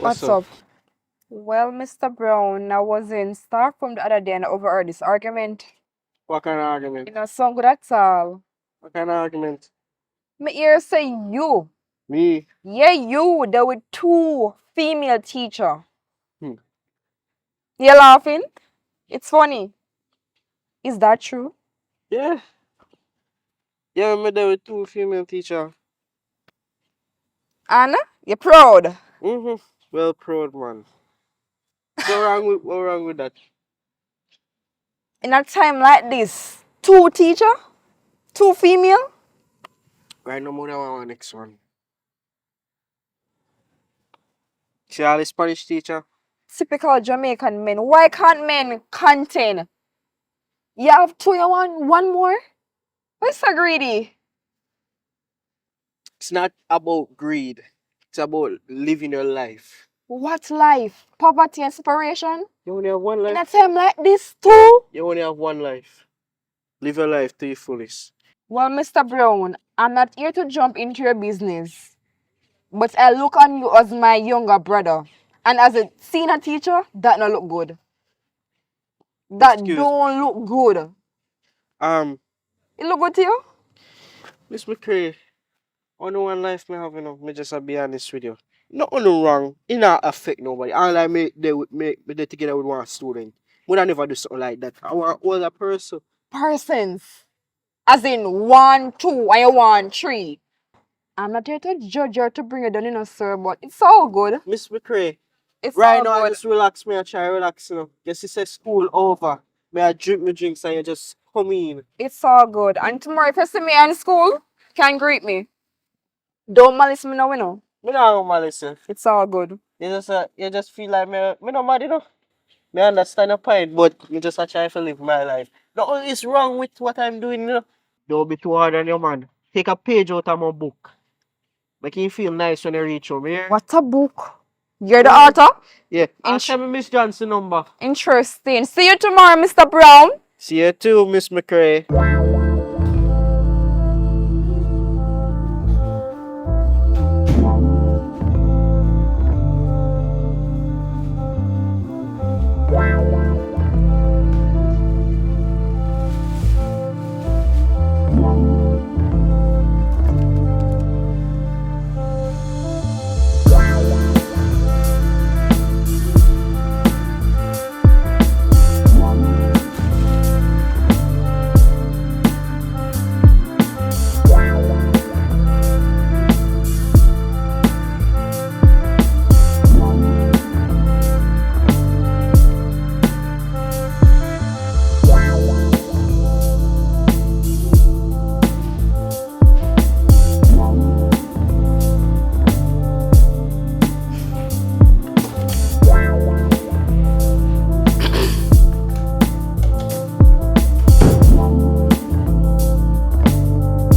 What's up? Well, Mr. Brown, I was in staff room the other day and I overheard this argument. What kind of argument? You know, so good at all. What kind of argument? My ear say you. Me? Yeah, you. There were two female teacher. Hmm. You laughing? It's funny. Is that true? Yeah. Yeah, I'm there with two female teacher. Anna, you proud? Mm-hmm. Well proud, man. What wrong with that? In a time like this, two teacher? Two female? Right no more than one next one. See all the Spanish teacher? Typical Jamaican men. Why can't men contain? You have two, you want one more? Why so greedy? It's not about greed. It's about living your life. What life? Poverty and separation? You only have one In life. a time like this too? You only have one life. Live your life to your fullest. Well, Mr. Brown, I'm not here to jump into your business. But I look on you as my younger brother. And as a senior teacher, that don't look good. That Excuse don't look good. It look good to you? Miss McCray, only one life me have, you know. Me just a be honest with you. Not only wrong, it not affect nobody. All I make they together with one student. Would I never do something like that? I want older person. Persons. As in 1, 2, and you want 3. I'm not here to judge or to bring you down, you know, sir, but it's all good. Miss McCray, It's right all now I good. just relax me, I try relax, you know. Yes, you say school over. May I drink my drinks and you just come in. It's all good. And tomorrow, if you see me in school, can greet me. Don't malice me now, you know. Me not know listen. It's all good. You just feel like me not mad, you know. Me understand your point, but me just a try to live my life. Nothing is wrong with what I'm doing, you know. Don't be too hard on your man. Take a page out of my book. Make you feel nice when you reach home, yeah? What a book. You're the author? Yeah. Ask me Miss Johnson number. Interesting. See you tomorrow, Mr. Brown. See you too, Miss McCray.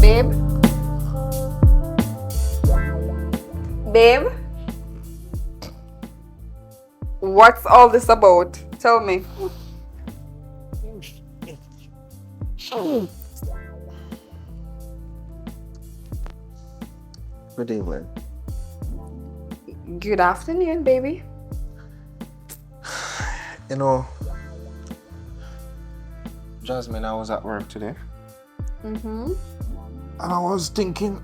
Babe? Babe? What's all this about? Tell me. Good evening. Good afternoon, baby. You know, Jasmine, I was at work today. Mm-hmm. And I was thinking,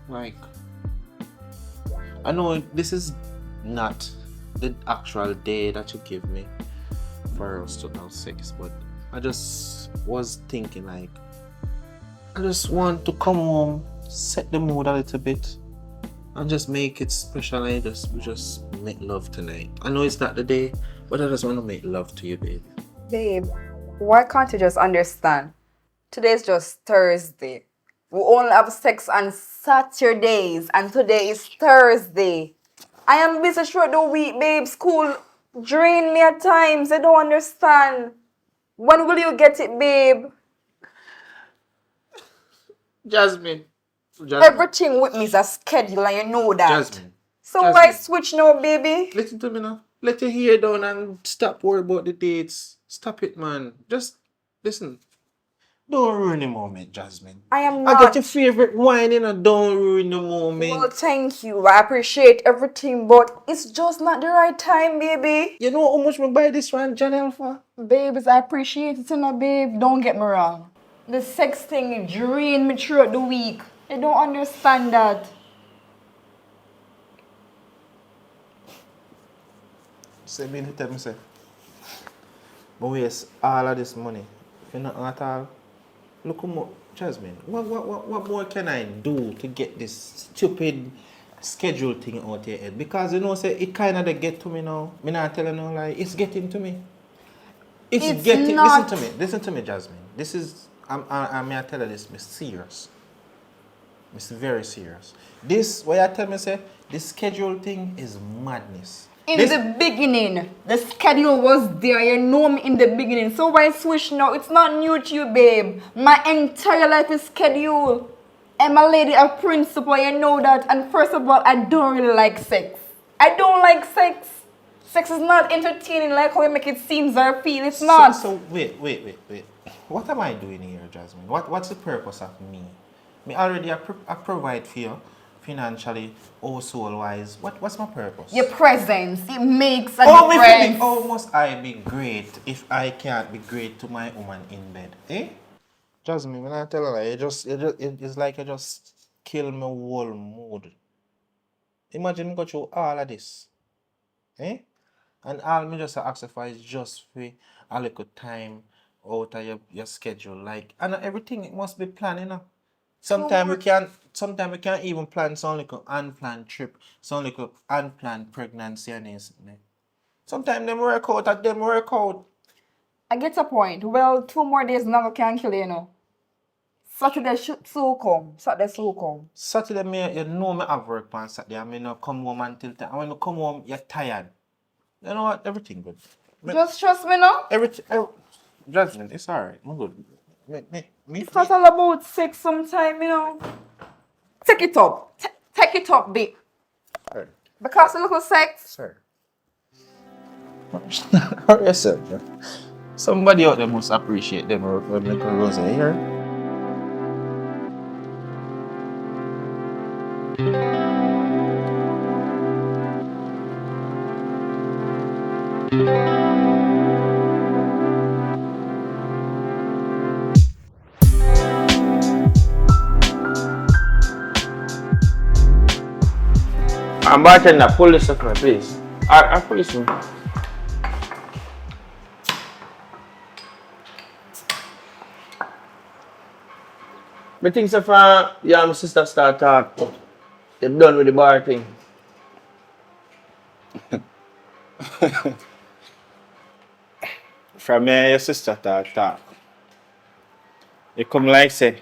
like, I know this is not the actual day that you give me for us to have sex, but I just was thinking, like, I just want to come home, set the mood a little bit, and just make it special. And we just make love tonight. I know it's not the day, but I just want to make love to you, baby. Babe, why can't you just understand? Today's just Thursday. We only have sex on Saturdays, and today is Thursday. I am busy throughout the week, babe. School drain me at times. I don't understand. When will you get it, babe? Jasmine. Everything with me is a schedule, and you know that. Jasmine. So why switch now, baby? Listen to me now. Let your hair down and stop worrying about the dates. Stop it, man. Just listen. Don't ruin the moment, Jasmine. I am I get not. your favorite wine, don't ruin the Well, moment. thank you. I appreciate everything, but it's just not the right time, baby. You know how much we buy this one, Janelle, for? Babes, I appreciate it, babe. Don't get me wrong. The sex thing drained me throughout the week. I don't understand that. Say me to tell me, say, but waste all of this money for nothing at all. Look how much, Jasmine, what more can I do to get this stupid schedule thing out your head? Because say it kind of get to me now. Me not telling no lie, it's getting to me. It's getting, not. listen to me, Jasmine. This is, I'm tell you this, I'm serious. It's very serious. This, what you tell me, say, this schedule thing is madness. In the beginning, the schedule was there. You know me in the beginning. So why switch now? It's not new to you, babe. My entire life is scheduled. I'm a lady of principle, you know that. And first of all, I don't really like sex. I don't like sex. Sex is not entertaining like how you make it seem or feel. It's not. So wait. What am I doing here, Jasmine? What's the purpose of me? Me already I provide for you financially or soul wise. What's my purpose? Your presence, it makes a difference. How must I be great if I can't be great to my woman in bed? Eh? Jasmine, when I tell her like, it's like you just kill my whole mood. Imagine me go through all of this. Eh? And all me just sacrifice just for a little time out of your schedule. Like, and everything it must be planned, Sometimes we can't even plan some little unplanned trip, some little unplanned pregnancy and this. Sometimes them work out. I get a point. Well, 2 more days now can kill you, Saturday should so come. Saturday, me have work on Saturday. I mean, not come home until time. And when you come home, you're tired. You know what? Everything good. Just trust me now. Judgment, it's alright. I'm good. It's not all about sex sometime, Take it up. Take it up, babe. Alright. Because a little sex. Sir. Hurry yourself, Somebody out there must appreciate them when they come rose here. I'm bartender, pull this up, please. I pull this one. I think so far, my sister start talk. They're done with the bar thing. From me and your sister talk. You come like say,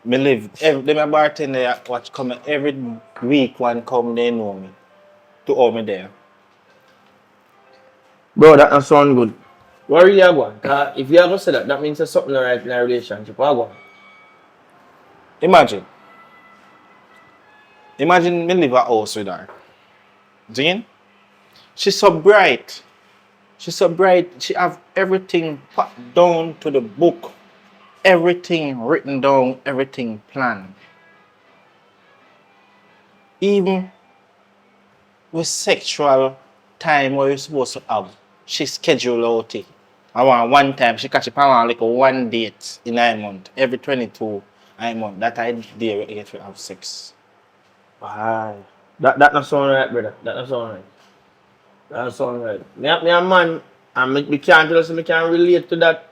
me live, my bartender watch come every week one come they know me. To all me there. Bro, that don't sound good. What are you going? If you ever say that, that means there's something right in a relationship. What going? Imagine me live a house with her. Jane? She's so bright. She have everything packed down to the book. Everything written down, everything planned. Even with sexual time where you're supposed to have, she scheduled out it. I want one time, she catch up on like one date in a month, every 22 a month. That I dare get to have sex. Aye. That not sound right, brother. That not sound right. Me a man, and me can't tell us me can relate to that.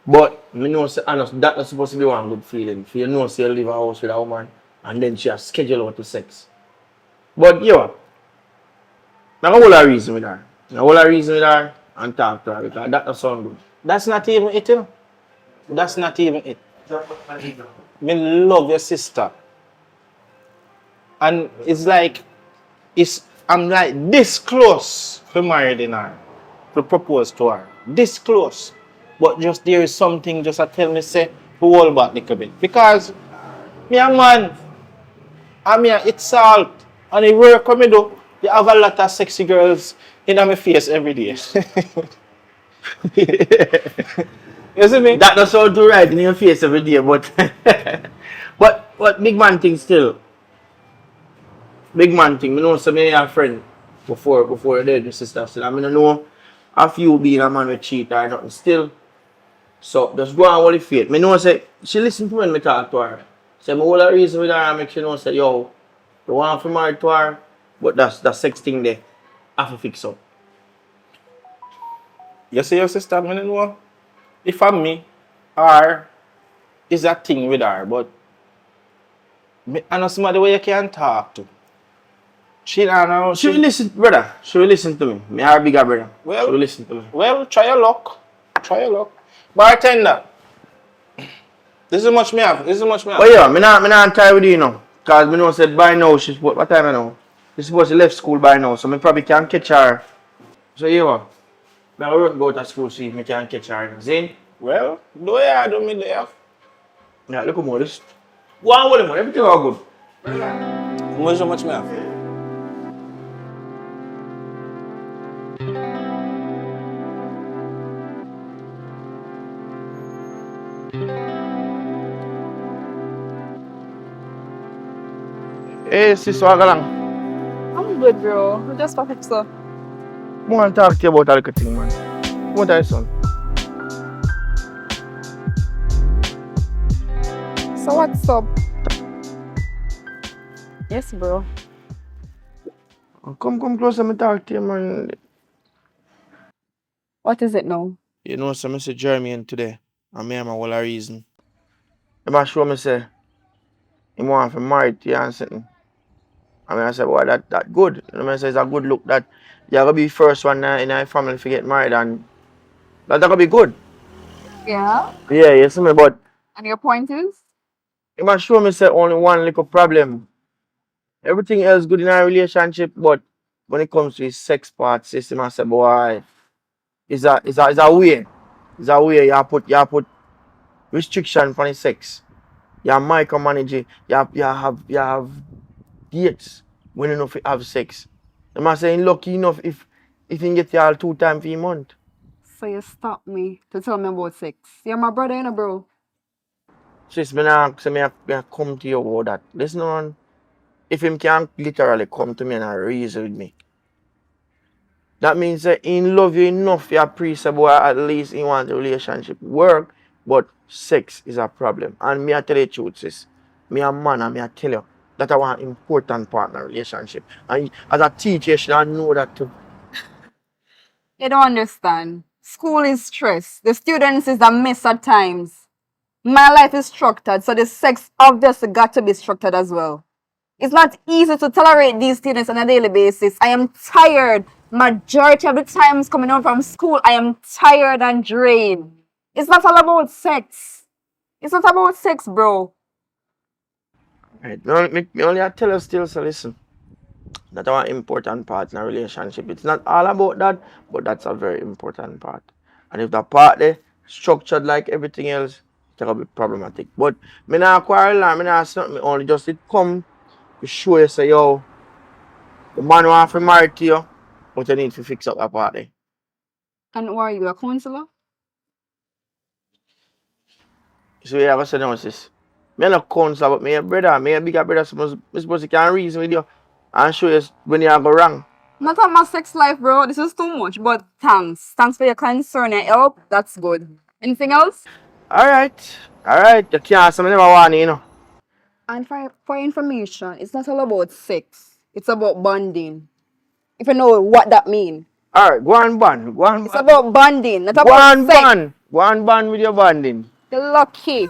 But me know say honest, that not supposed to be one good feeling. For you know say you live a house with a woman and then she has scheduled out to sex. But yo, I got a whole reason with her. And talk to her because that not sound good. That's not even it, That's not even it. Me love your sister. And it's like, I'm like this close to marrying her, to propose to her. This close. But just there is something just tell me say, to hold back a little bit. Because me a man, it's salt. And the work me do, you have a lot of sexy girls in my face every day. You see me? That does sound too right in your face every day, but but big man thing still. Big man thing. Me know some of your friend before they did my sister still. I mean I know a few being a man with cheat or nothing still. So just go on with the faith. Me know say she listen to when me talk to her. Say my whole reason with her I make she know say yo, you want to marry to her, but that's the sex thing there. I have to fix up. You see your sister, me no know if I'm me or is that thing with her, but I know somebody where you can talk to. She don't know. She will listen, brother. She will listen to me. Me her bigger brother. Well, she will listen to me. Well, try your luck. Try your luck. Bartender. This is much me have. This is much me have. But yeah, me not try with you now. Cause me know said by now she's what time I know? She's supposed to left school by now, so me probably can't catch her. So yeah, me I work go to school see if me can catch her. Zane? Well, do ya do me there. Yeah, look at more this. Go on with him, everything all good. Much so much me have. Hey sis, what galang? I'm good, bro. We just for fix up. I want to talk to you about a little thing, man. What are you son? So what's up? Yes, bro. Come closer, me talk to you, man. What is it now? You know, so I say Jeremy in today, and me and my whole reason. He might show me say, he want to marry to you and something. I mean, I said, well, that good. You know, I say it's a good look that you're going to be the first one in our family to get married, and that's going to be good. Yeah. Yeah, you see me, but And your point is? he might show me say only one little problem. Everything else good in our relationship, but when it comes to his sex part, system, I say, boy, it's a way. It's a way you put restriction for the sex. You micromanage it. You have dates when enough to have sex. The man saying lucky enough if you can get you all 2 times per month. So you stop me to tell me about sex. You're my brother, you know, bro. Sis, me come to you about that. Listen on. If him can literally come to me and reason with me, that means that he love you enough, you appreciate boy, at least he want the relationship work, but sex is a problem. And me I tell you the truth, sis. Me a man and me I tell you that I want important partner relationship. And as a teacher, you should know that too. You don't understand. School is stress. The students is a mess at times. My life is structured, so the sex obviously got to be structured as well. It's not easy to tolerate these students on a daily basis. I am tired. Majority of the times coming home from school, I am tired and drained. It's not all about sex. It's not about sex, bro. Right. Me only I tell you still, so listen. That's our important part in a relationship. It's not all about that, but that's a very important part. And if the part there structured like everything else, it's gonna be problematic. But me not quarrel and me not something, me only just it come to show you say yo, the man want to marry to you, but you need to fix up that part there. And who are you, a counselor? So you have a say no, sis. Me not counselor, but me a brother, me a bigger brother, so me suppose you can reason with you and show you when you go wrong. Not on my sex life, bro. This is too much, but thanks. Thanks for your concern and help. That's good. Anything else? Alright. You can't say me never want it, you know. And for information, it's not all about sex. It's about bonding. If you know what that means. Alright, go on band. Go on It's about bonding, not Go about on sex. band. Go on band with your banding. You're lucky.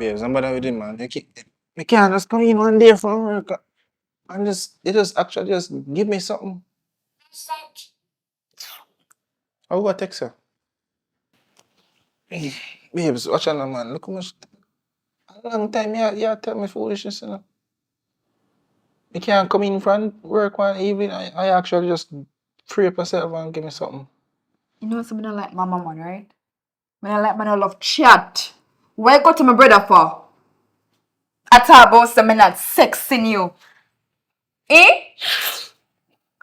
babes, I'm better with him, man. You can't just come in one day from work and just actually just give me something. I'll go text her. Babes, watch out, man. Look how much a long time you tell me foolishness, you know. You can't come in from work one evening. I actually just free up yourself and give me something. You know something I like my mama, right? When I like man, I love chat. Where go to my brother for? I talk about some not sexing you. Eh?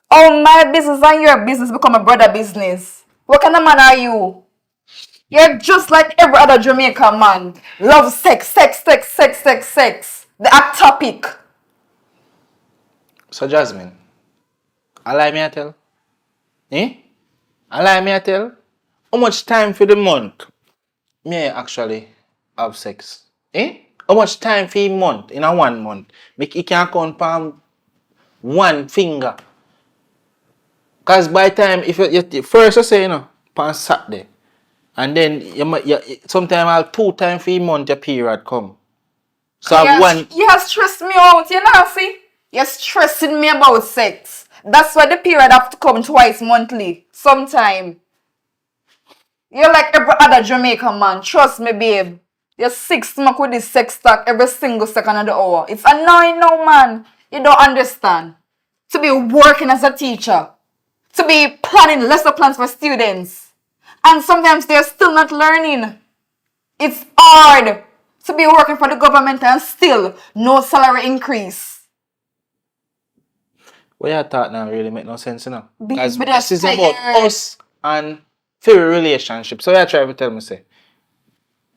Oh, my business and your business become a brother business. What kind of man are you? You're just like every other Jamaican man. Love sex, sex, sex, sex, sex, sex. The hot topic. So Jasmine, I lie me I tell. Eh? I lie me I tell. How much time for the month me I actually have sex? Eh? How much time for a month in a 1 month? Make you can count palm one finger. Cause by the time if you first you say you know on Saturday, and then you sometimes I'll 2 times for a month your period come. So I've one. You have stressed me out, you know, see? You're stressing me about sex. That's why the period have to come twice monthly. Sometime. You're like every other Jamaican man. Trust me, babe. You're sick smoke with this sex talk every single second of the hour. It's annoying now, man. You don't understand. To be working as a teacher. To be planning lesson plans for students. And sometimes they're still not learning. It's hard to be working for the government and still no salary increase. What you thought now really make no sense, you know? Be- Because but this that's is about tired. us and fair relationship. So you try to tell me say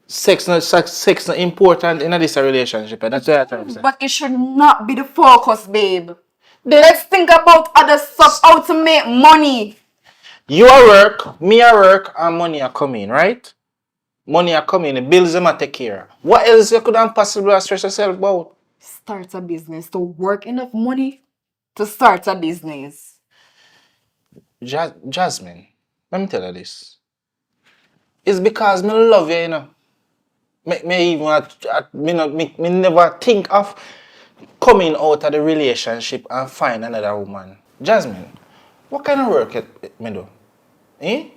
sex not important in this relationship. And that's what you try to say. But it should not be the focus, babe. Let's think about other stuff, how to make money. You are work, me are work, and money are coming, right? Money are coming, the bills them are take care. What else you could possibly stress yourself about? Start a business to work enough money to start a business. Jasmine, let me tell you this. It's because me love you, you know. Me even me never think of coming out of the relationship and find another woman. Jasmine, what kind of work me do? Eh?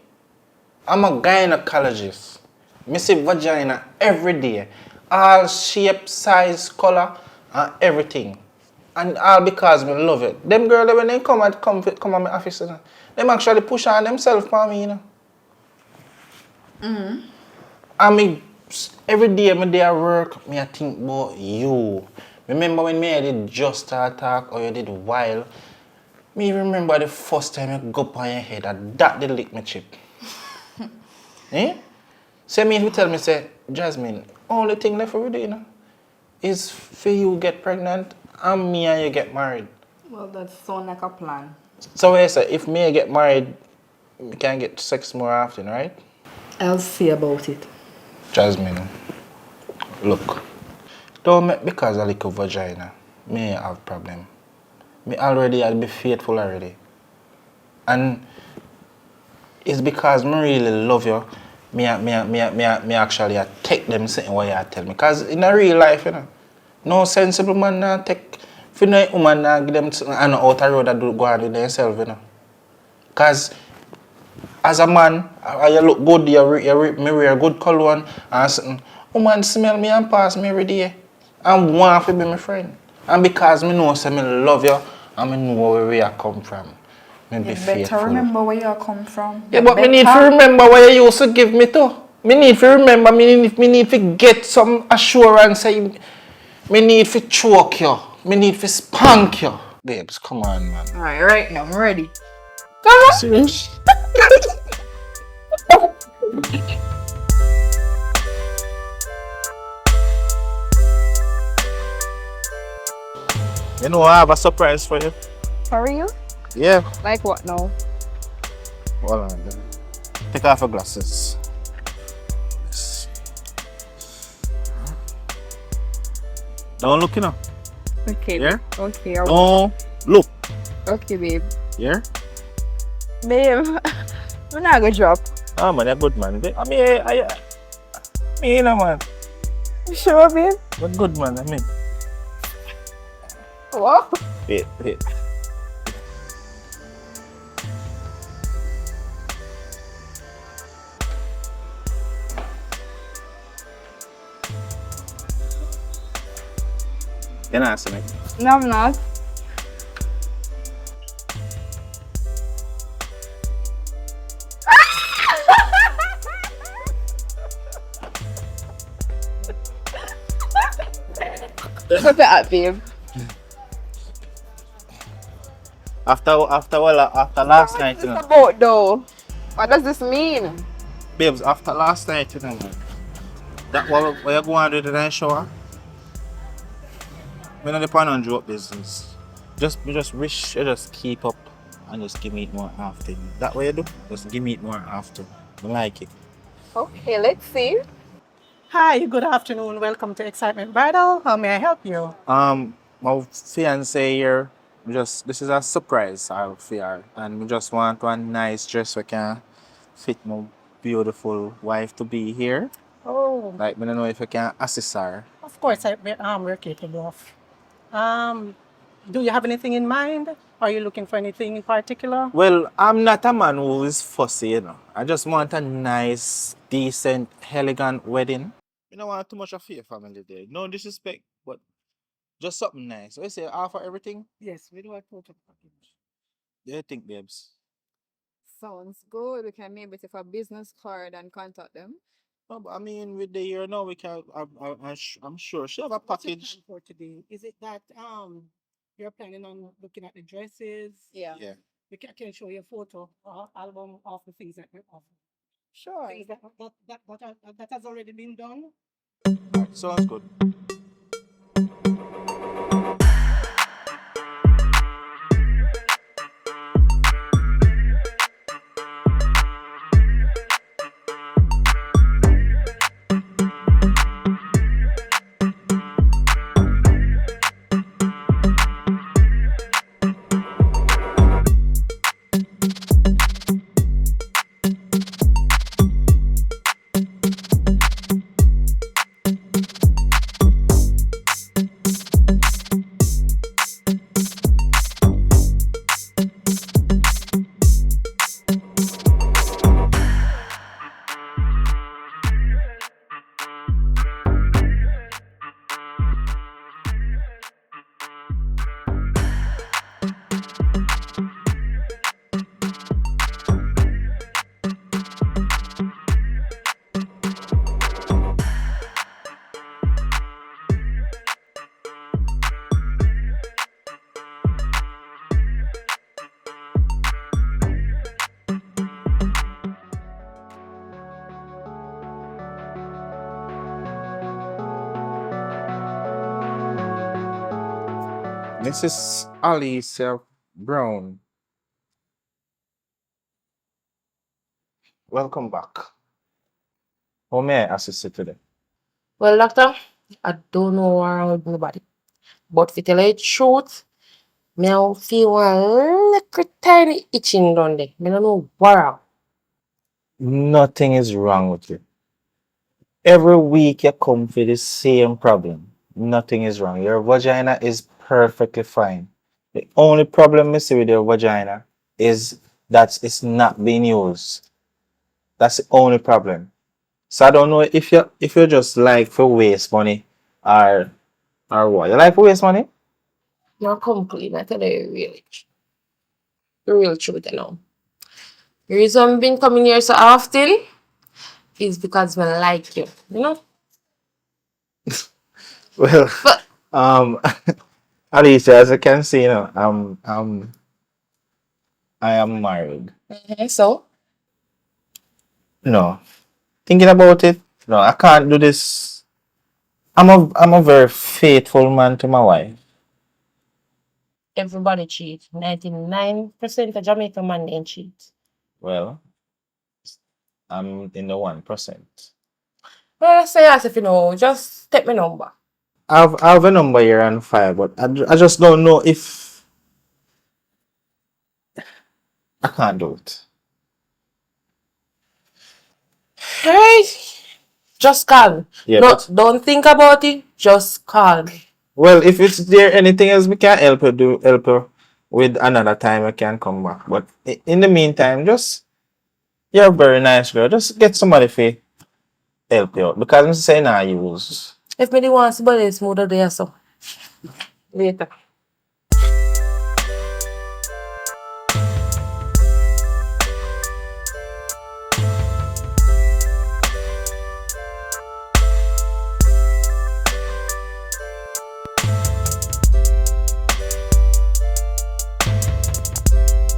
I'm a gynecologist. Me see vagina every day. All shape, size, color, and everything. And all because me love it. Them girls when they come at my office, you know, them actually push on themselves for me, you know. I mean, every day me day at work, me I think about you. Remember when me I did just start talk or you did while? Me remember the first time you go up on your head and that did lick my chip. Eh? So me if you tell me say, Jasmine, only thing left for you do, you know, is for you get pregnant and me and you get married. Well, that sounds like a plan. So I say if me I get married, we can get sex more often, right? I'll see about it. Jasmine, look, don't make because I like a vagina, me have problem. Me already I'll be faithful already. And it's because me really love you, me actually I take them saying what you tell me. Because in a real life, you know, no sensible man now take, if you know a woman now give them an outer road that do go on with themselves, you know. Because as a man, you look good, you wear a good cologne and something. Woman smell me and pass me every day. And want to be my friend. And because me know say me love you and me know where you come from. Me be You faithful. better remember where you come from. Yeah, but me need to remember what you used to give me too. Me need to remember, me need to get some assurance. Me need to choke you. Me need to spank you. Babes, come on, man. Alright, right now, I'm ready. Come on. Serious? You know, I have a surprise for you. For real? Yeah. Like what now? Hold on. Then. Take off your glasses. Yes. Don't look, you know. Okay. Yeah? Okay. Don't look. Okay, babe. Yeah? Babe, I'm not gonna drop. Ah, man, you're good, man. I mean, you know, man. Sure, babe. What good man, I mean. What? Wait. You're not asking me. No, I'm not. Look at that, babe. After last What night, is you this know. about, though? What does this mean? Babes, after last night, you know, man. That what you going to do today, shower? We not depend on joke business. We just wish you just keep up and just give me it more often. That way you do. Just give me it more often. I like it. Okay, let's see. Hi, good afternoon. Welcome to Excitement Bridal. How may I help you? My fiance here. This is a surprise I for her, and we just want one nice dress we can fit my beautiful wife to be here. Oh, Like, I don't know if I can assist her. of course, we're capable of. Um, do you have anything in mind? Are you looking for anything in particular? Well, I'm not a man who is fussy, you know. I just want a nice, decent, elegant wedding. You don't want too much of your family there. No disrespect, but just something nice. So you say offer everything? Yes, we do a total package. Do you think, babes? Sounds good. We can maybe take a business card and contact them. No, but I mean, with the year now, we can. I'm sure she have a What's your package. plan for today? Is it that you're planning on looking at the dresses? Yeah. Yeah. I can show you a photo or album of the things that we offer. Sure. Things that has already been done. Alright, sounds good. Mrs. Alicia Brown, welcome back. How may I assist you today? Well, doctor, I don't know around nobody. But to tell you the truth, me I feel one little tiny itching down there. Me don't know where. Nothing is wrong with you. Every week you come for the same problem. Nothing is wrong. Your vagina is perfectly fine. The only problem you see with your vagina is that it's not being used. That's the only problem. So I don't know if you just like for waste money or what. You like for waste money? Now come clean, I tell you the real truth, you know. The reason I've been coming here so often is because I like you, you know? Well, But um, Alicia, as you can see, I am married. so No, thinking about it, no, I can't do this. I'm a very faithful man to my wife. everybody cheat. 99% of Jamaican man ain't cheat. Well, I'm in the 1%. Well, say as if you know, just take my number. I have a number here on file, but I just don't know if I can't do it. Alright. Just call me. Yeah, No, but don't think about it. Just call me. well, if it's there anything else we can help you with another time I can come back. But in the meantime, just you're a very nice girl. Just get somebody to help you out because I'm saying I use. If me want somebody smoother there, so later.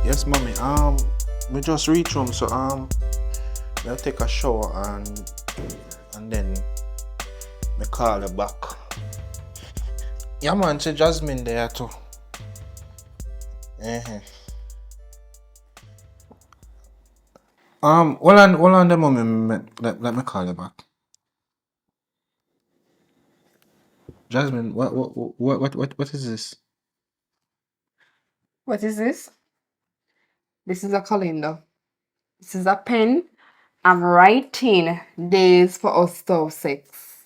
Yes, mommy. We just reach home, so I'll take a shower and then me call you back. Yeah, man. See Jasmine there too. Hold on, the moment. Let me call you back. Jasmine, what is this? What is this? This is a calendar. This is a pen. I'm writing days for us to have sex.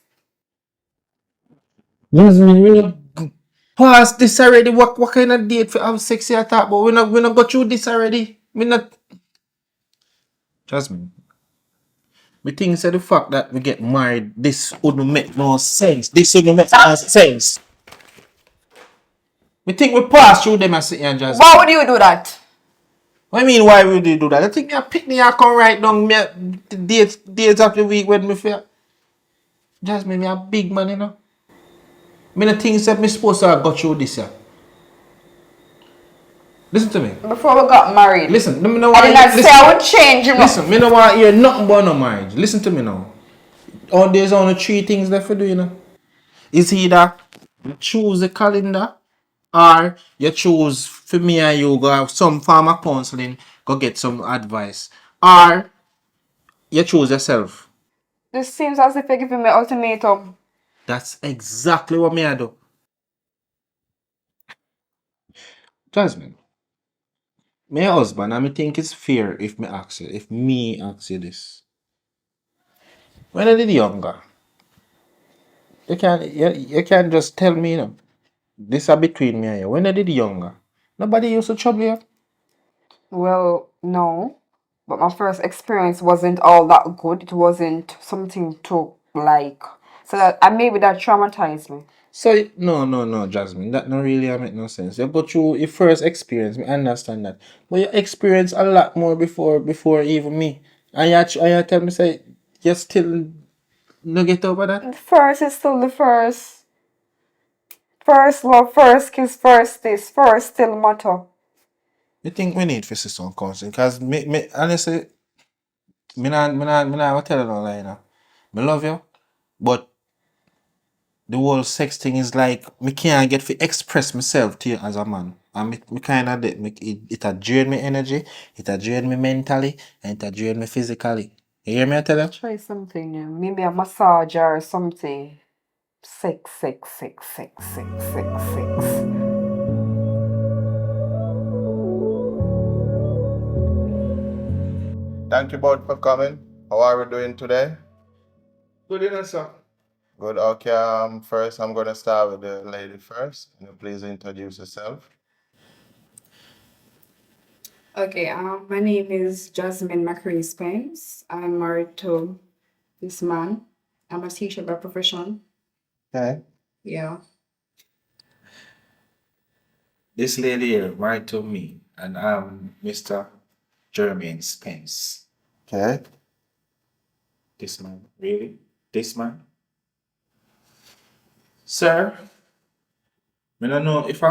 Jasmine, we not past this already. What kind of date for have sex you talk about? We not go through this already. We not. Jasmine, me think say the fact that we get married, this wouldn't make no sense. This wouldn't make no sense. Me think we pass through them and sit here and just. Why would you do that? What I mean, why would you do that? I think you pick me, I come right down me the dates of the week when me feel. Jasmine, me a big man, you know. Me no think that me supposed to have got through this year. Listen to me. Before we got married. Listen, me no I want did not say I would change him. Listen, me no want hear nothing about no marriage. Listen to me now. There's only three things left to do, you know. It's either you choose a calendar or you choose for me and you go have some form of counseling, go get some advice. Or you choose yourself. This seems as if you're giving me ultimatum. That's exactly what me I do. Jasmine, my husband, I think it's fair if me ask you this. When I did younger, you can just tell me, you know, this are between me and you. When I did younger, nobody used to trouble you. Well, no. But my first experience wasn't all that good. It wasn't something to like. So that and maybe that traumatized me. So no, Jasmine, that not really make no sense. You go through your first experience, I understand that, but you experience a lot more before even me, and you tell me say you still no get over that. The first is still the first. First love, first kiss, first this, first still matter. You think we need for some counseling? Cause me honestly, me not gonna tell you no lie now. Me love you, but the whole sex thing is like me can't get to express myself to you as a man. And me kind of it a drain me energy, it a drain me mentally, and it a drain me physically. You hear me? I tell you. Try something new. Maybe a massage or something. Sex, sex, sex, sex, sex, sex, sex. Thank you both for coming. How are we doing today? Good enough, sir. Good. Okay. First, I'm gonna start with the lady first. Can you please introduce yourself? Okay, my name is Jasmine McCree Spence. I'm married to this man. I'm a teacher by profession. Okay. Yeah. This lady here married to me, and I'm Mr. Jermaine Spence. Okay. This man, really? This man? Sir, I don't know if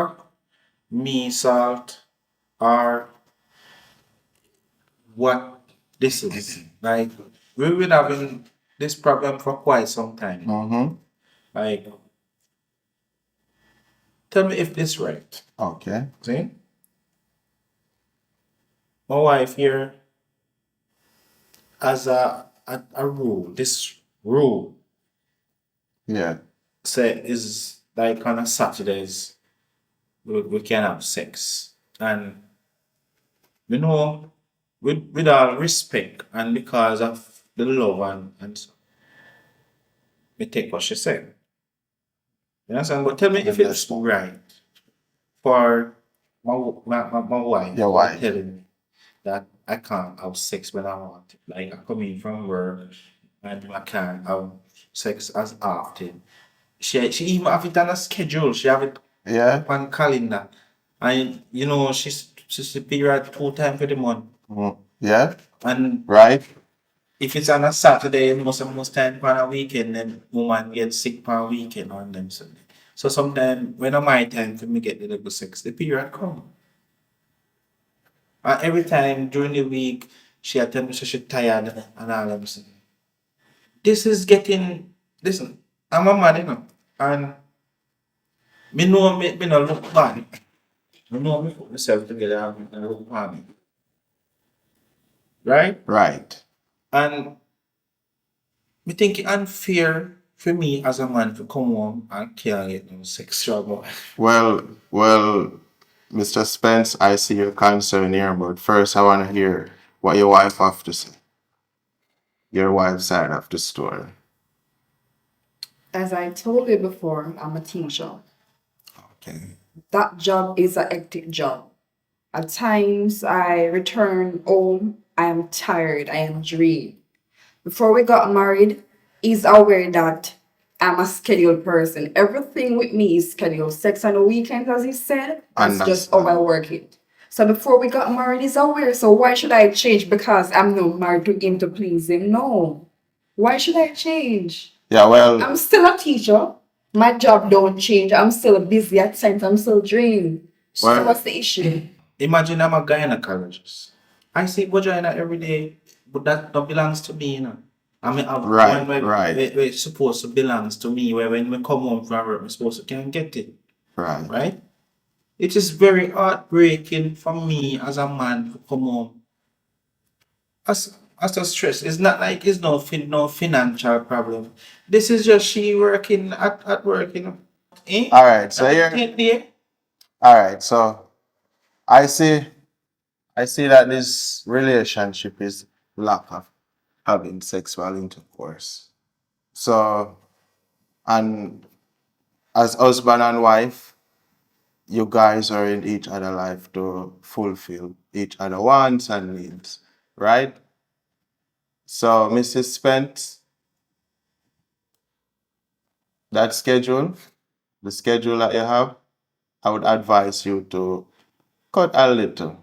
me salt or what this is. Like, we've been having this problem for quite some time. Mm-hmm. Like, tell me if this right. Okay. See? My wife here has a rule. This rule Yeah. say is like on a Saturdays we can have sex. And you know, with all respect and because of the love and so, me take what she said. You understand? But tell me if it's right for my wife Your wife. telling me that I can't have sex when I want it. Like I come in from work and I can't have sex as often. She even have it on a schedule. She have it Yeah. on calendar. And you know she's a period 2 times for the month. Yeah. And Right. if it's on a Saturday, most time on a weekend, then woman gets sick per weekend on them Sunday. So sometimes when I'm my time for me get the level sex, the period come. And every time during the week, she tell me she's tired and all them things. This is getting listen, I'm a man, you know, and me know me no look bad. I know me put myself together and look bad. Right? Right. And me think it unfair for me as a man to come home and can't get no sexual boy. Well, Mr. Spence, I see your concern here, but first I want to hear what your wife have to say. Your wife's side of the story. As I told you before, I'm a teacher. Okay. That job is a hectic job. At times I return home, I am tired, I am drained. Before we got married, he's aware that I'm a scheduled person. Everything with me is scheduled. Sex on the weekends, as he said, that's just how I work it. So before we got married, he's aware. So why should I change because I'm not married to him to please him? No. Why should I change? Yeah, well, I'm still a teacher. My job don't change. I'm still busy at times. I'm still drained. So Well- what's the issue? Imagine I'm a gynecologist. I see vagina every day, but that belongs to me, you know. I mean, Right, when right. it's supposed to belongs to me, where when we come home from work, we're supposed to can get it, right. right? It is very heartbreaking for me as a man to come home. As a stress, it's not like it's no financial problem. This is just she working at work, you know. Eh? All right, so And here, take there. all right, so I see, I see that this relationship is lack of having sexual intercourse. So, and as husband and wife, you guys are in each other's life to fulfill each other wants and needs, right? So, Mrs. Spence, that schedule, the schedule that you have, I would advise you to cut a little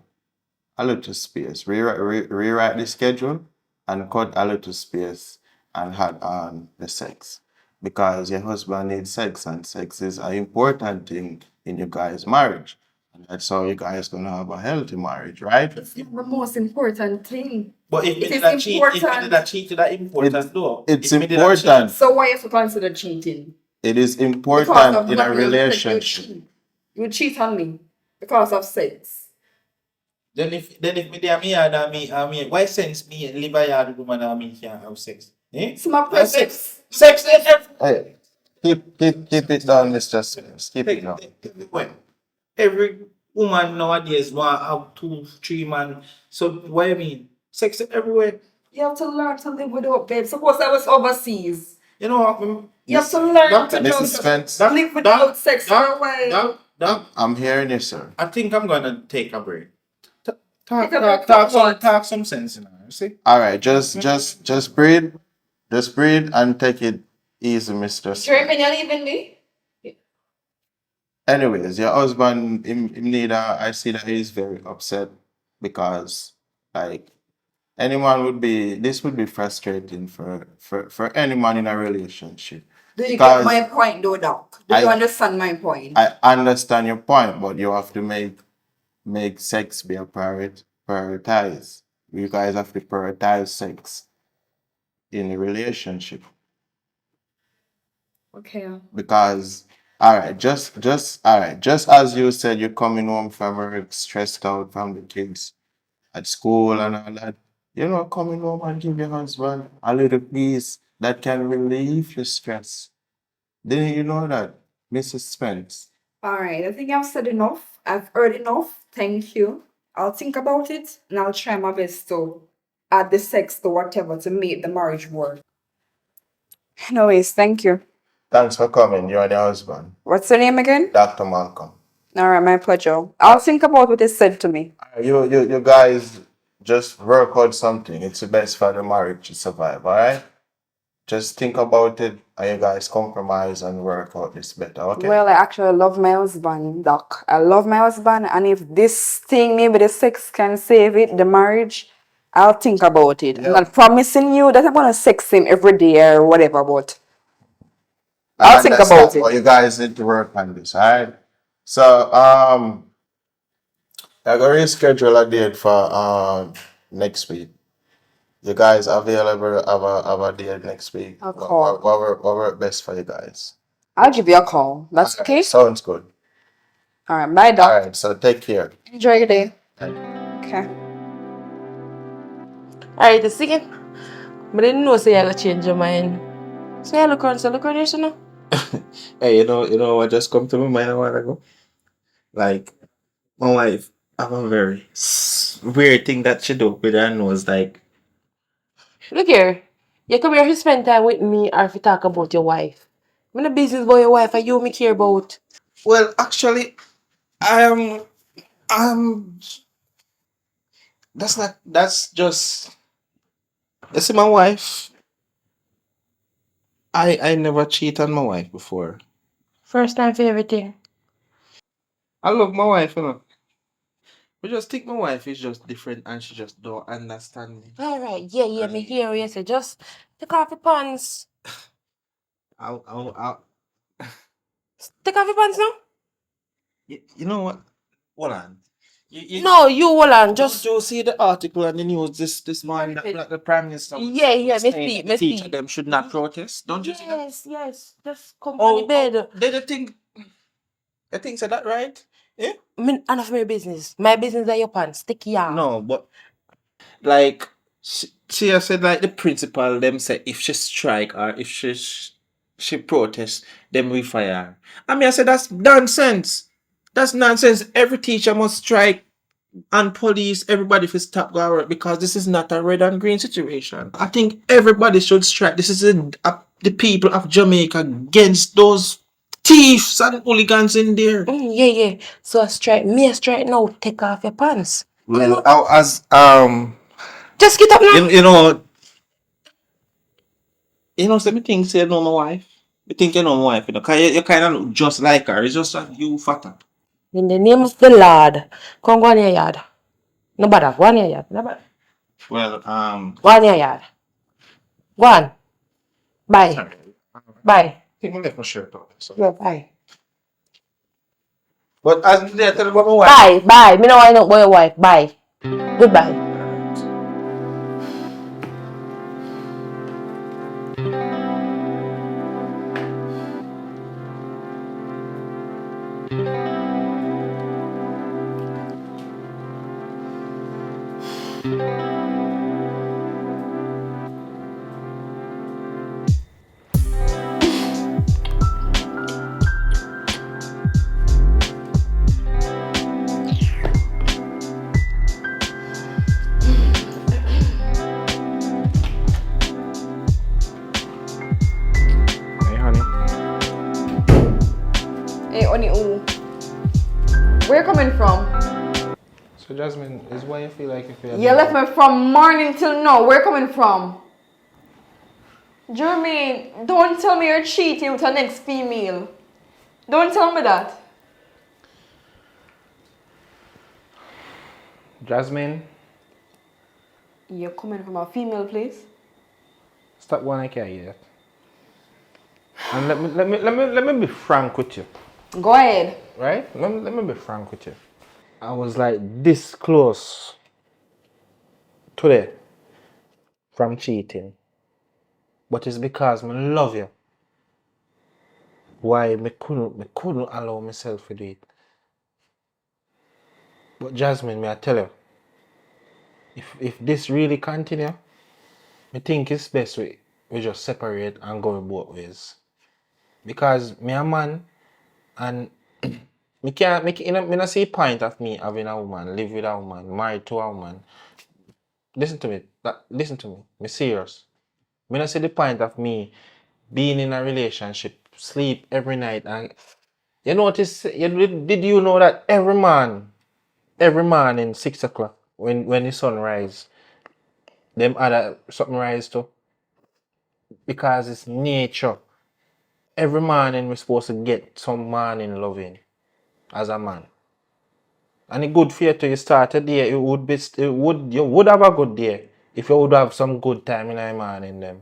space. Rewrite the schedule and cut a little space and add on the sex. Because your husband needs sex and sex is an important thing in your guys' marriage. And that's how you guys gonna have a healthy marriage, right? It's not the most important thing. But if me It did is that cheat, if me important. did that cheat, that important though. It's If me did that cheat, important. So why you have to consider cheating? It is Because important of in a money, relationship. you cheat on me because of sex. then if me there me and me, why sense me live a yard with woman and me can't have sex? Eh? It's my And preference. sex is Hey, keep it down, Mr. Spence. Keep it down. every woman nowadays want to have 2, 3 man. So what you mean? Sex is everywhere. You have to learn to live without babe. Suppose I was overseas. You know what? You have to learn to Mrs. just Spence, live without sex for a while. I'm hearing you, sir. I think I'm gonna take a break. Take a break from what? Talk some sense in her. See? All right, just breathe. Just breathe and take it easy, Mr. Spence. Sure, when you're leaving me? Anyways, your husband, him need I see that he's very upset because, like, this would be frustrating for anyone in a relationship. Do you Because get my point, though, Doc? Do you I- understand my point? I understand your point, but you have to make sex be a prioritize. You guys have to prioritize sex in a relationship Okay. because just as you said, you're coming home from work stressed out from the kids at school and all that. You know, coming home and give your husband a little piece that can relieve your stress. Didn't you know that, Mrs. Spence? All right. I think I've said enough. I've heard enough. Thank you. I'll think about it and I'll try my best to add the sex to whatever to make the marriage work. Anyways, thank you. Thanks for coming. You're the husband. What's your name again? Dr. Malcolm. All right, my pleasure. I'll think about what you said to me. You guys just work out something. It's the best for the marriage to survive, alright? Just think about it and you guys compromise and work out this better, okay? Well, I actually love my husband, Doc. I love my husband, and if this thing, maybe the sex can save it, the marriage, I'll think about it. I'm Yeah. not promising you that I'm gonna sex him every day or whatever, but I I'll think about understand, it. but you guys need to work on this, alright? So, I'm gonna reschedule a date for next week. You guys available have a date next week? I'll call. What work best for you guys? I'll give you a call. That's Alright, okay? sounds good. All right, bye, Doc. Alright, so take care. Enjoy your day. Thank you. Okay. Alright, the second. But I didn't know say I gotta change your mind. So I look around here, so no. Hey, you know what just come to my mind a while ago? Like, my wife have a very weird thing that she do with her nose. Like, Look here. You come here to spend time with me or if you talk about your wife. I'm not business about your wife, and you me care about. well, actually, I'm. That's not. That's just. You see, my wife. I never cheat on my wife before. First time for everything. I love my wife, you know. I just think my wife is just different and she just don't understand me. Alright, yeah, me hear what you say. Just take off your pants. I'll Take off your pants now? you know what? Hold on. You No, you hold on, just. Don't you see the article on the news this morning that the Prime Minister was Yeah, me saying see, that me teacher see. them should not protest? Don't you see that? Yes. Just come on the bed. They think say that right? Yeah? Enough of my business. My business are your pants. Take it off. No, but like she has said like the principal them say if she strike or if she protest, then we fire her. I mean I said that's nonsense. That's nonsense. Every teacher must strike and police everybody for stop go work because this is not a red and green situation. I think everybody should strike. This is the people of Jamaica against those thieves and hooligans in there. Yeah. So I strike now. Take off your pants. Well, as Just get up now. you know, some things you know my wife. You think you know my wife, you know, cause you kind of look just like her. It's just that you fatter. In the name of the Lord, come go on your yard. No bother. Go on your yard. No bother. Well, Go on your yard. Go on. Bye. sorry. Bye. I think I left my shirt off. So. Yeah, bye. But as they tell about my wife. Bye. Me know I know about your wife. Bye. Goodbye. Hey, honey. Hey, Oni, where you coming from? So Jasmine, is why you feel like if you're You left me from morning till now. Where you coming from? Jeremy, don't tell me you're cheating with the next female. Don't tell me that. Jasmine, You're coming from a female place? stop one I can't hear. And let me be frank with you, Go ahead. right? Let me be frank with you. I was like this close today from cheating, but it's because I love you. Why me couldn't allow myself to do it. But Jasmine, me I tell you, if this really continue, I think it's best we just separate and go both ways. Because me a man and me can't make me not see point of me having a woman, live with a woman, married to a woman. Listen to me. Listen to me. Me serious. Me not see the point of me being in a relationship, sleep every night, and you notice, did you know that every morning 6 o'clock when the sun rise, them other something rise too, because it's nature. Every morning we're supposed to get some morning loving as a man. And it good for you to start a day. You would have a good day if you would have some good time in the morning them.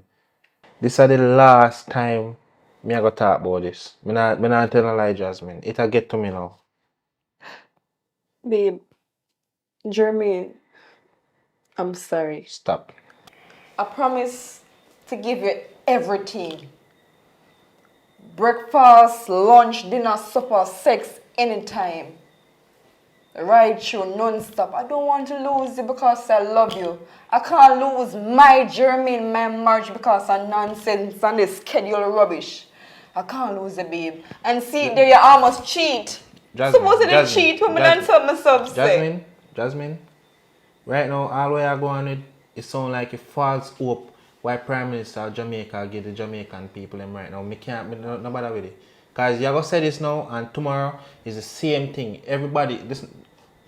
This is the last time me I go talk about this. Me not tell a lie, Jasmine. It'll get to me now. Babe, Jermaine, I'm sorry. Stop. I promise to give you everything. Breakfast, lunch, dinner, supper, sex, anytime. Ride through non-stop. I don't want to lose you because I love you. I can't lose my Jermaine, my marriage because of nonsense and this schedule rubbish. I can't lose you, babe. And see, there you almost cheat. Supposedly cheat when I tell myself say. Jasmine, right now, all we are going with, it sound like a false hope why Prime Minister of Jamaica give the Jamaican people them right now. Me no bother with it. Because you're going to say this now and tomorrow is the same thing. Everybody, listen,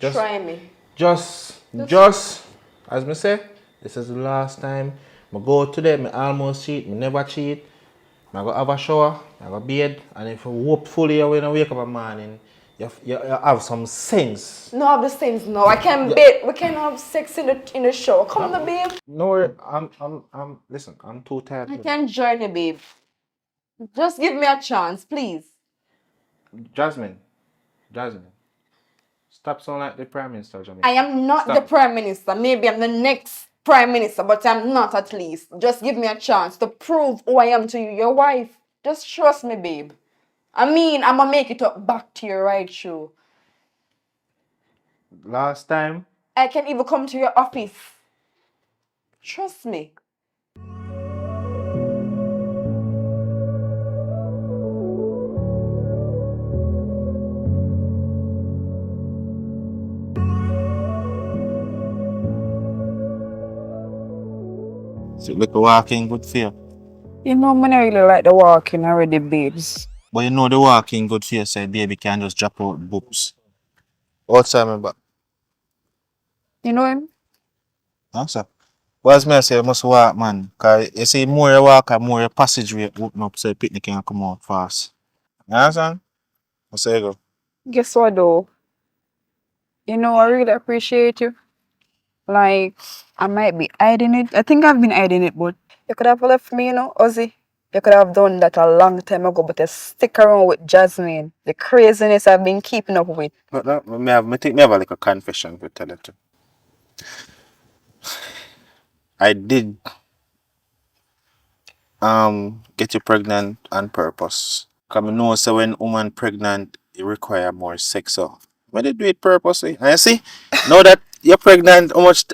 Try me. Just, as me say, this is the last time. I go today, I almost cheat, I never cheat. I go have a shower, I go bed, and if you hopefully when I wake up in the morning, you have some sense. No, have the sense now. I can bed. We can have sex in the show. Come on, babe. No, listen, I'm too tired. I can join you, babe. Just give me a chance, please. Jasmine, stop sounding like the Prime Minister of Jamaica. I am not the Prime Minister. Maybe I'm the next Prime Minister, but I'm not at least. Just give me a chance to prove who I am to you, your wife. Just trust me, babe. I mean, I'm gonna make it up back to your right show. Last time, I can even come to your office. Trust me. So look, walking good for you. You know, I really like the walking already, babes. But you know the walking good for you, so baby can just drop out books. Outside my back. You know him? Huh, sir? But as me I say, you must walk, man. Because you see, more you walk, more your passageway open up so the picnic can come out fast. You understand? I say you go. Guess what, though? You know, I really appreciate you. Like, I might be hiding it. I think I've been hiding it, but you could have left me, you know, Ozzy. You could have done that a long time ago, but you stick around with Jasmine. The craziness I've been keeping up with. But no, I think me have like a confession to tell you too. I did get you pregnant on purpose. Because I know so when woman pregnant, it require more sex. So I did do it purposely. And you see, now that you're pregnant, how much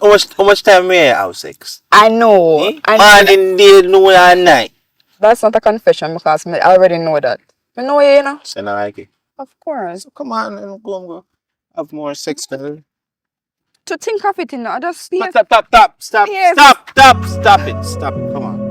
time may I have sex? I know. Eh? I know Morning, day, noon, and night. that's not a confession because I already know that. I know you, you know. So I like it. Of course. So come on and go have more sex, girl. To think of it, you know, I just Stop yes. it. Come on.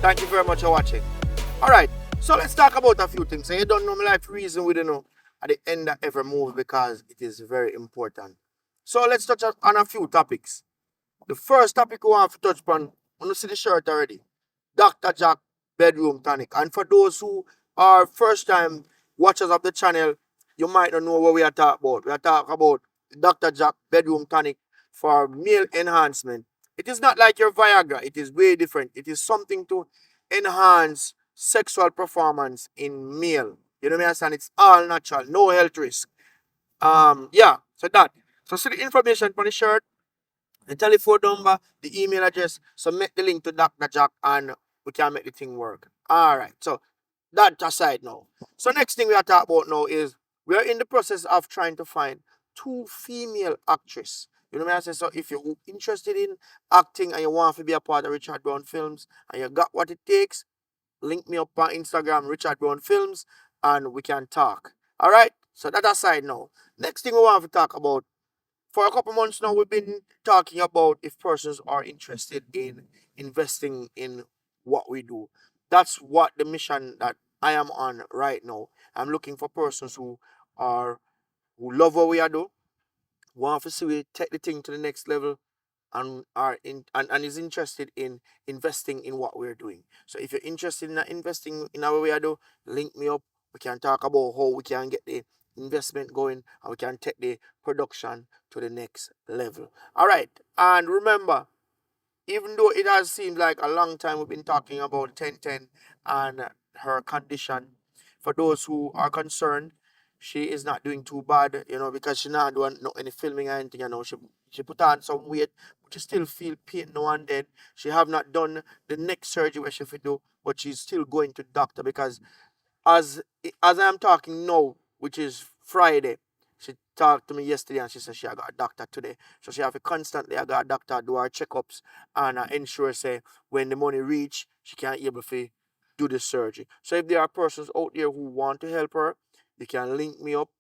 Thank you very much for watching. Alright, so let's talk about a few things. So you don't know my life reason we don't know at the end of every move because it is very important. So let's touch on a few topics. The first topic we want to touch upon, you see the shirt already. Dr. Jack Bedroom Tonic. And for those who are first time watchers of the channel, you might not know what we are talking about. We are talking about Dr. Jack Bedroom Tonic for male enhancement. It is not like your Viagra. It is way different. It is something to enhance sexual performance in male. You know what I mean? And it's all natural, no health risk. Yeah. So that. So see the information on the shirt, the telephone number, the email address. So make the link to Dr. Jack and we can make the thing work. Alright, so that aside now. So next thing we are talking about now is we are in the process of trying to find two female actresses. You know what I'm saying? So if you're interested in acting and you want to be a part of Richard Brown Films and you got what it takes, link me up on Instagram, Richard Brown Films, and we can talk. Alright? So that aside now. Next thing we want to talk about, for a couple months now, we've been talking about if persons are interested in investing in what we do. That's what the mission that I am on right now. I'm looking for persons who love what we are doing, want to see we take the thing to the next level, and and is interested in investing in what we're doing. So if you're interested in investing in our way I do, link me up. We can talk about how we can get the investment going and we can take the production to the next level. All right, and remember, even though it has seemed like a long time we've been talking about 1010 and her condition, for those who are concerned, she is not doing too bad, because she not doing no any filming or anything, She put on some weight, but she still feel pain now and then. She have not done the next surgery where she fit do, but she's still going to doctor because as I am talking now, which is Friday, she talked to me yesterday and she said she got a doctor today. So she have to constantly I got a doctor do her checkups and ensure say when the money reach, she can able to do the surgery. So if there are persons out there who want to help her, you can link me up.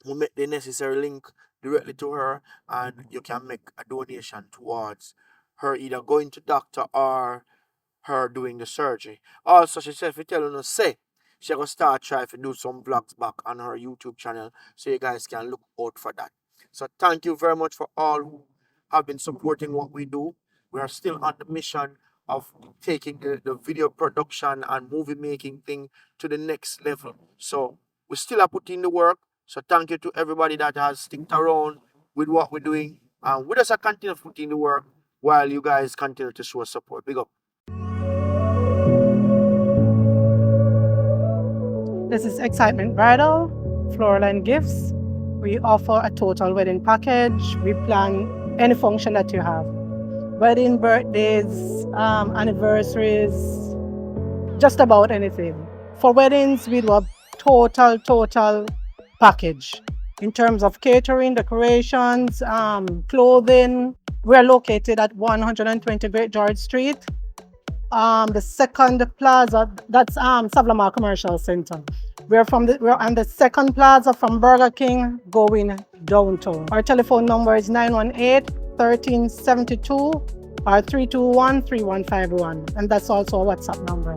We'll make the necessary link directly to her and you can make a donation towards her either going to doctor or her doing the surgery. Also, she said if you tell her say she gonna start try to do some vlogs back on her YouTube channel, so you guys can look out for that. So thank you very much for all who have been supporting what we do. We are still on the mission of taking the video production and movie making thing to the next level. So we still are putting the work. So thank you to everybody that has sticked around with what we're doing. And we just continue putting the work while you guys continue to show support. Big up. This is Excitement Bridal, Floral and Gifts. We offer a total wedding package. We plan any function that you have. Wedding, birthdays, anniversaries, just about anything. For weddings, we do a total package. In terms of catering, decorations, clothing. We're located at 120 Great George Street. The second plaza, that's Savlamar Commercial Center. We're on the second plaza from Burger King going downtown. Our telephone number is 918-1372 or 321-3151. And that's also a WhatsApp number.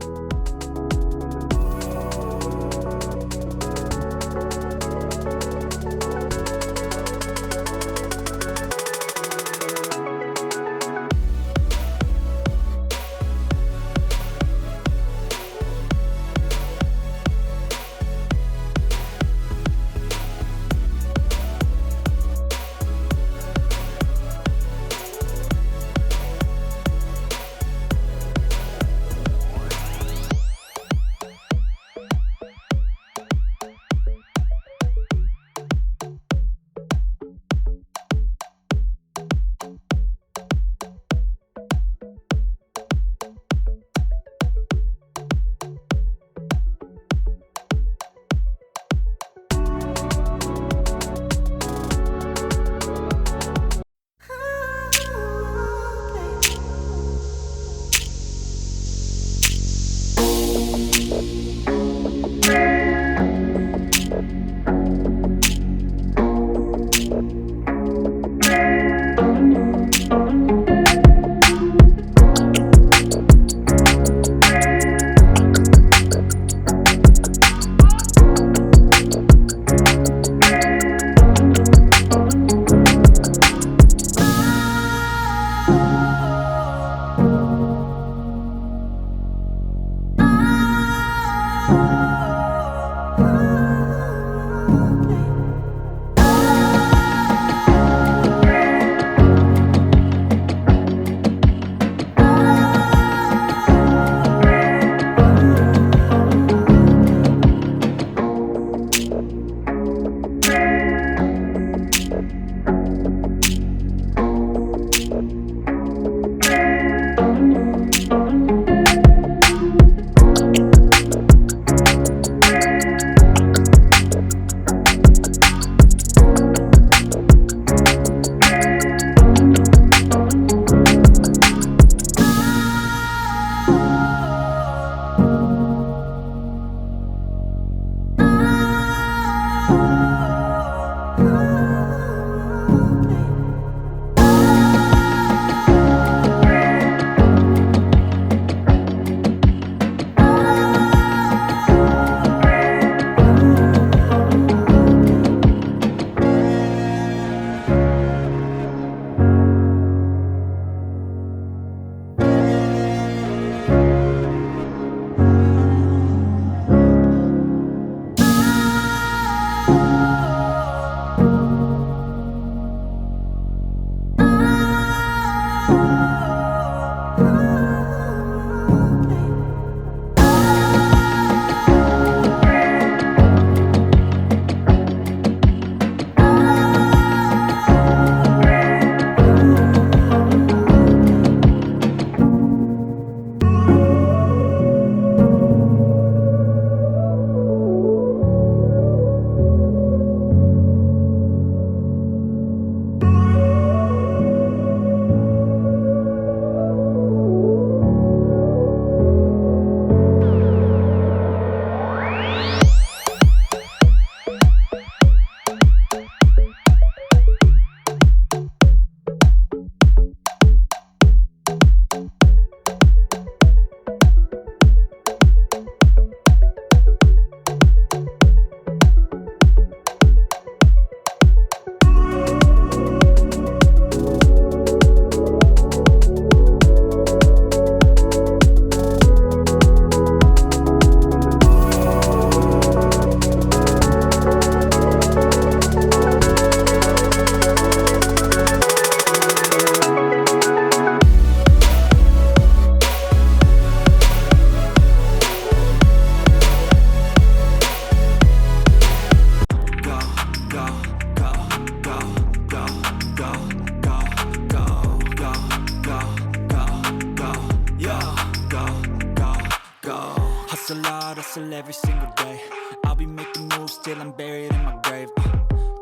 hustle every single day. I'll be making moves till I'm buried in my grave.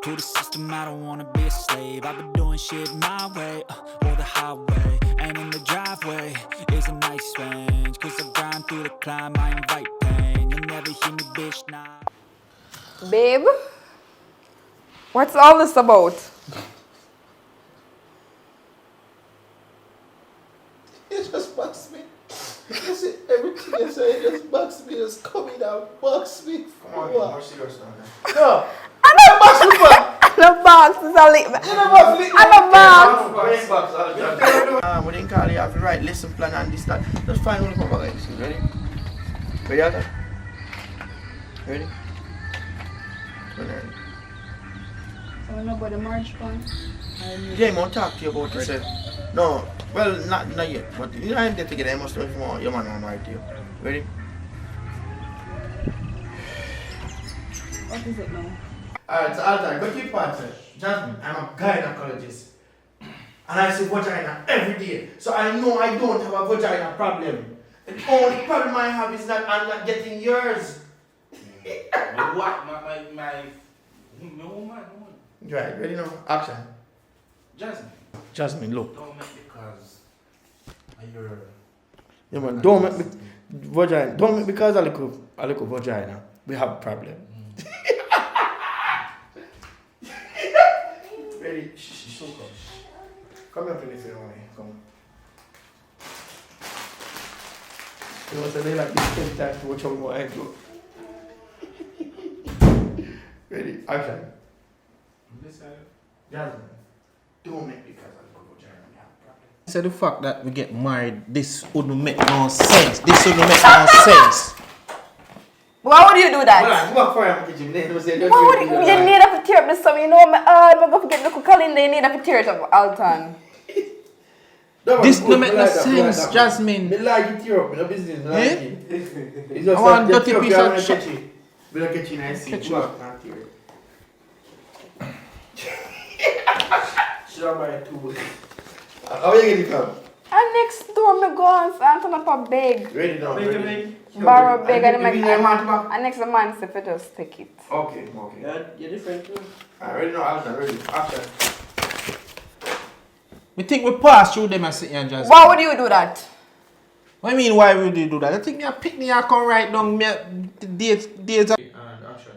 To the system, I don't wanna be a slave. I've been doing shit my way, or the highway. And in the driveway is a nice range. Cause I grind through the climb, I invite pain. You'll never hear me, bitch, nah. Babe, what's all this about? It just bugs me. You see, everything you say just bugs me, just coming out, bugs me. Come on, more serious now. No. The box is a lick. I'm a box. We didn't call you have to write lesson plan and this, that. Just find one come back like this. Ready? Ready, Alton? Ready? I don't know about the marriage plan. Yeah, I'm gonna talk to you about yourself. No, well, not yet. But you know, I'm there together. I must know if your man want to write to you. Ready? What is it now? Alright, so Alton, go keep answering. Jasmine, I'm a gynecologist. And I see vagina every day. So I know I don't have a vagina problem. The only problem I have is that I'm not getting yours. What? No woman. Right, ready now? Action. Jasmine, look. Don't make because you're. Yeah, man, don't make me vagina. Don't make because I look vagina. We have a problem. Ready? Shh. Come here, please, come. You know, so they like this 10 times to watch out what I do. Ready? Action. Jasmine, don't make because I look vagina. We have a problem. So the fact that we get married, this wouldn't make no sense. This wouldn't make no sense. Why would you do that? Hold on, go back for him, kitchen. Why would you need to tear up this song? You know, I'm going to get the calendar, you need to tear it up, Alton. This don't make no sense, Jasmine. Me like it tear up, no business, me like it. It's just I want that dirty the piece tear of up, shit. we don't catch it and I see. Catch Go back and tear it. Should I buy two? How you get it from? And next door, me go and turn up a bag. Ready now, ready? Borrow a bag and give me the amount back. and next man say if just take it. Okay. You're different too. Alright, ready now, Alton, ready. Action. We think we pass through them and sit here and just. Why would you do that? What do you mean, why would you do that? I think you pick me and come right down me the dates. And action.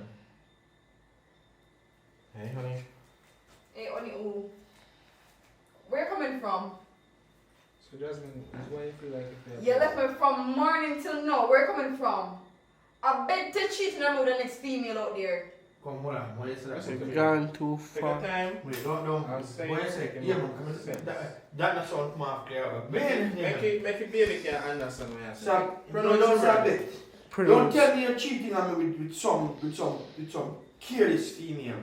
Hey, honey. Hey, Oni, where you coming from? So, Jasmine, why you feel like if You left me from morning till now. Where you coming from? I bet to cheat and with the next female out there. Come, hold on. What is that? We've gone too far. Wait, don't. I'll say What it. is it? Yeah, man, come on. That not sound more clear. Man, Make it baby can understand what you're saying. So, don't stop it. Don't tell me you're cheating on me with some careless female.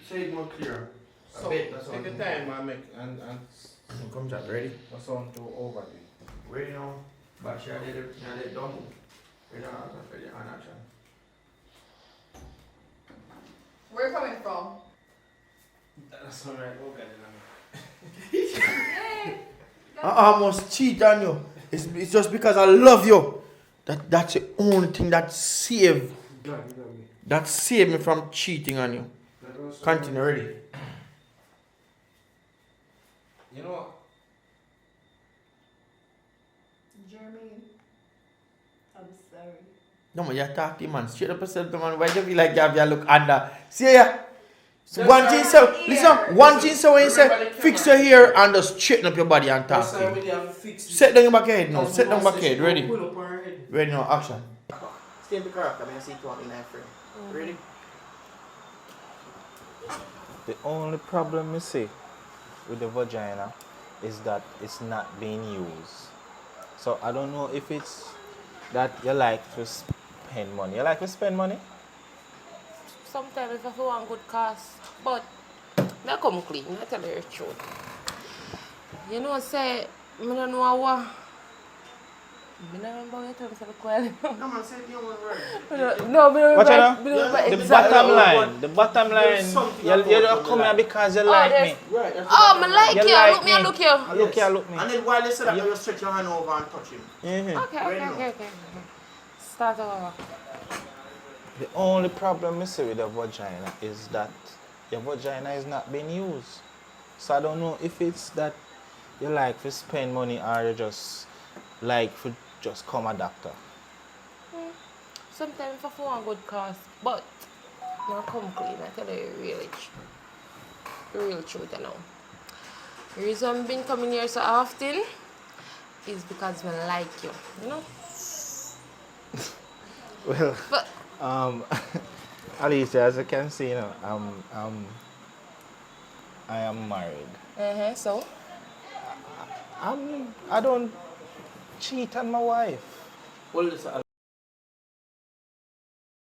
Say it more clear. So, take the time I make and Come chat, ready? not sound too overly. Ready now? But she had it done. Ready now, ready on action. Where you coming from? That's alright, okay. I almost cheat on you. It's just because I love you. That's the only thing that saved me from cheating on you. Continue, ready? You know, Jeremy, I'm sorry. No man, you're talking man. Straight up yourself, man. Why do you feel like you have your look under? See ya. So one thing so listen, one thing so when you say fix your hair and just straighten up your body and talk. Set down your back head now. Set down back head. Ready? Ready now, action. Stay in the character, I see you in that frame. Ready? The only problem you see with the vagina is that it's not being used. So I don't know if it's that you like to spend money. You like to spend money? Sometimes if I want good cause, but I come clean, I tell you the truth. You know, say, I don't know what. I don't remember what you told me. No man, say the only word. No, I Watch out don't now. remember The exactly. bottom line, you don't come here because you like me. Right. Oh, I like You you. like Look me and me. look you. Look here, look me. And then while you say that, you stretch your hand over and touch him. Mhm. Okay. Start over. The only problem I see with the vagina is that your vagina is not being used. So I don't know if it's that you like to spend money or you just like to just come a doctor. Sometimes I feel one good cause, but now come clean. I tell you really, real truth, you know. The reason I've been coming here so often is because I like you, you know. Well, But Alicia, as you can see, I am married. so I don't cheat on my wife. Well, listen,